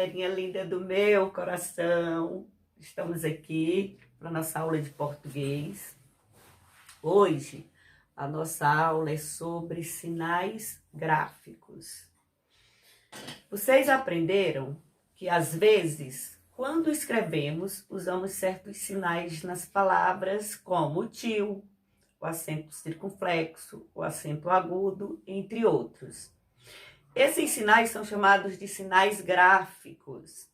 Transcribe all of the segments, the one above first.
galerinha linda do meu coração. Estamos aqui para nossa aula de português. Hoje, a nossa aula é sobre sinais gráficos. Vocês aprenderam que, às vezes, quando escrevemos, usamos certos sinais nas palavras, como o tio, o acento circunflexo, o acento agudo, entre outros. Esses sinais são chamados de sinais gráficos.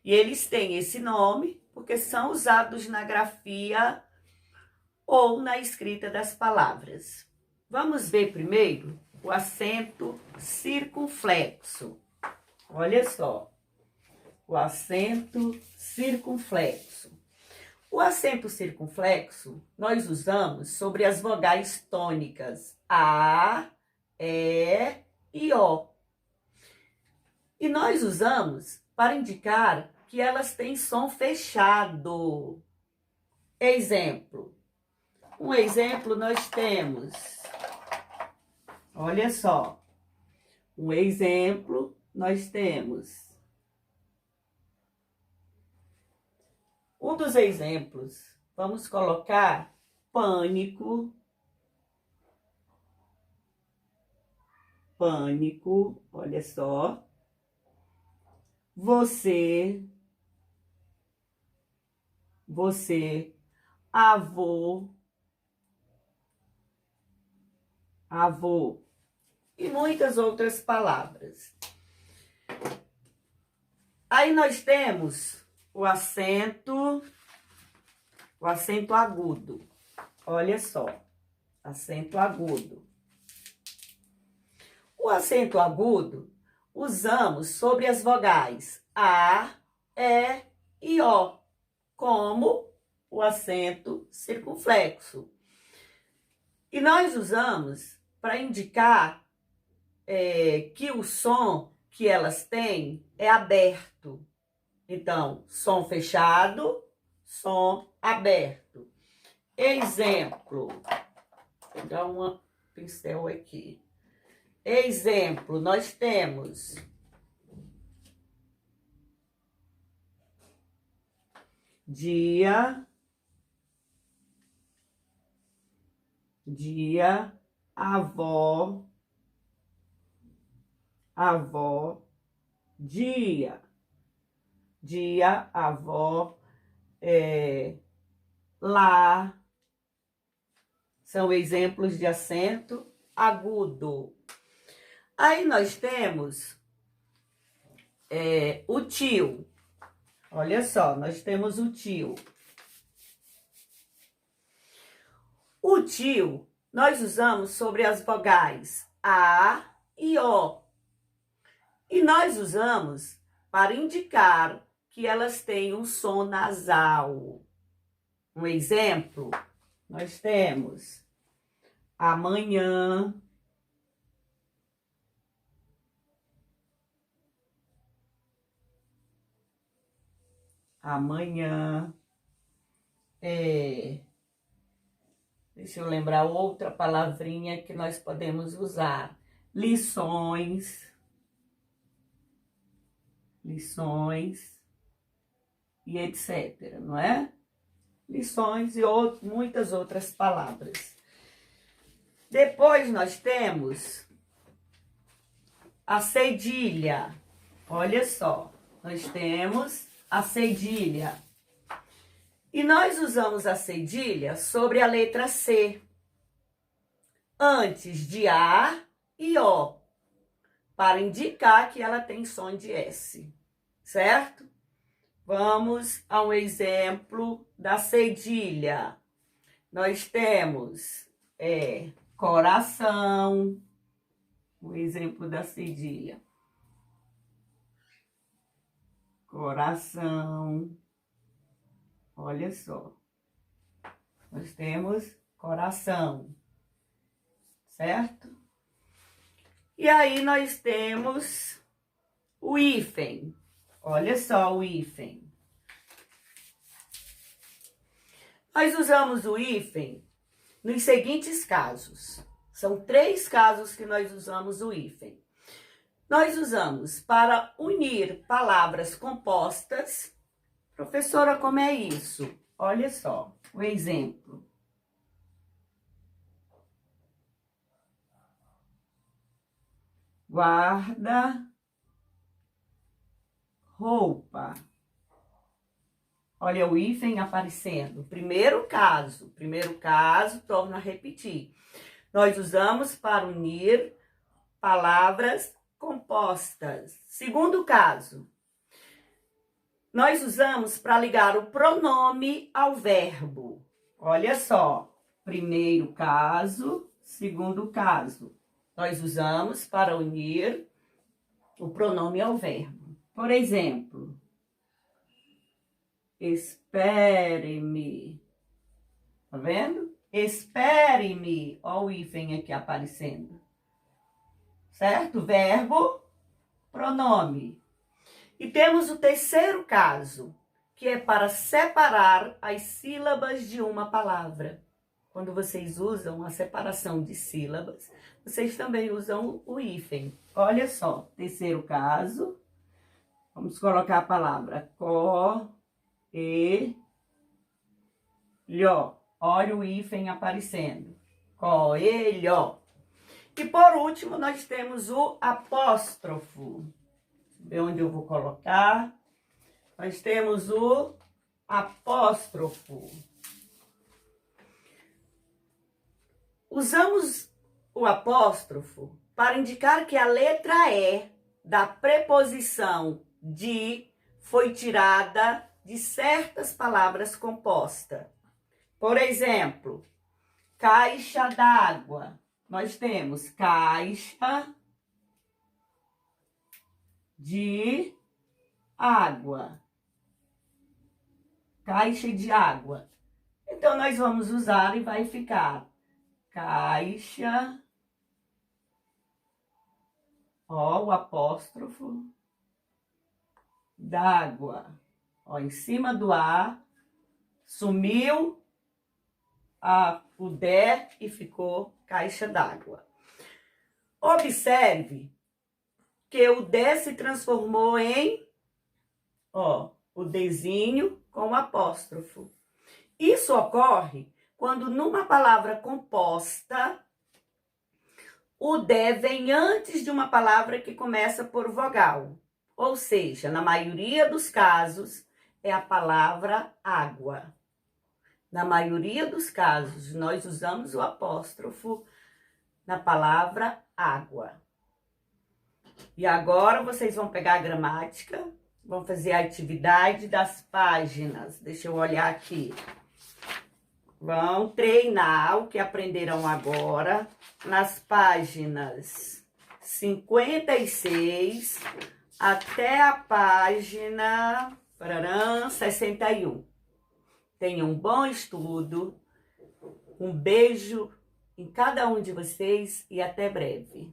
E eles têm esse nome porque são usados na grafia ou na escrita das palavras. Vamos ver primeiro o acento circunflexo. Olha só, o acento circunflexo. O acento circunflexo nós usamos sobre as vogais tônicas A, E e O. E nós usamos para indicar que elas têm som fechado. Exemplo. Um exemplo nós temos. Olha só. Um exemplo nós temos. Um dos exemplos, vamos colocar pânico. Pânico, olha só. Você, avô, e muitas outras palavras. Aí nós temos o acento agudo. Olha só, acento agudo. O acento agudo usamos sobre as vogais A, E e O, como o acento circunflexo. E nós usamos para indicar que o som que elas têm é aberto. Então, som fechado, som aberto. Exemplo, vou pegar um pincel aqui. Exemplo, nós temos dia, avó, dia, avó, lá. São exemplos de acento agudo. Aí nós temos o tio. Olha só, nós temos o tio. O tio nós usamos sobre as vogais A e O. E nós usamos para indicar que elas têm um som nasal. Um exemplo, nós temos amanhã, deixa eu lembrar outra palavrinha que nós podemos usar. Lições, e etc, não é? Lições e muitas outras palavras. Depois nós temos a cedilha. Olha só, nós temos a cedilha. E nós usamos a cedilha sobre a letra C, antes de A e O, para indicar que ela tem som de S, certo? Vamos a um exemplo da cedilha. Nós temos coração, o exemplo da cedilha. Coração. Olha só. Nós temos coração, certo? E aí nós temos o hífen. Olha só o hífen. Nós usamos o hífen nos seguintes casos. São 3 casos que nós usamos o hífen. Nós usamos para unir palavras compostas. Professora, como é isso? Olha só, o exemplo. Guarda-roupa. Olha o hífen aparecendo. Primeiro caso, torno a repetir. Nós usamos para unir palavras compostas. Segundo caso, nós usamos para ligar o pronome ao verbo. Olha só, primeiro caso, segundo caso. Nós usamos para unir o pronome ao verbo. Por exemplo, espere-me. Tá vendo? Espere-me. Olha o hífen aqui aparecendo. Certo? Verbo, pronome. E temos o terceiro caso, que é para separar as sílabas de uma palavra. Quando vocês usam a separação de sílabas, vocês também usam o hífen. Olha só, terceiro caso. Vamos colocar a palavra coelho. Olha o hífen aparecendo. Coelho. E por último, nós temos o apóstrofo. Ver onde eu vou colocar. Nós temos o apóstrofo. Usamos o apóstrofo para indicar que a letra E da preposição de foi tirada de certas palavras compostas. Por exemplo, caixa d'água. Nós temos caixa de água. Caixa de água. Então, nós vamos usar e vai ficar caixa, ó, o apóstrofo, d'água. Ó, em cima do A, sumiu o D e ficou caixa d'água. Observe que o D se transformou em, ó, o Dzinho com o apóstrofo. Isso ocorre quando numa palavra composta, o D vem antes de uma palavra que começa por vogal. Ou seja, na maioria dos casos, é a palavra água. Na maioria dos casos, nós usamos o apóstrofo na palavra água. E agora vocês vão pegar a gramática, vão fazer a atividade das páginas. Deixa eu olhar aqui. Vão treinar o que aprenderão agora nas páginas 56 até a página 61. Tenham um bom estudo, um beijo em cada um de vocês e até breve.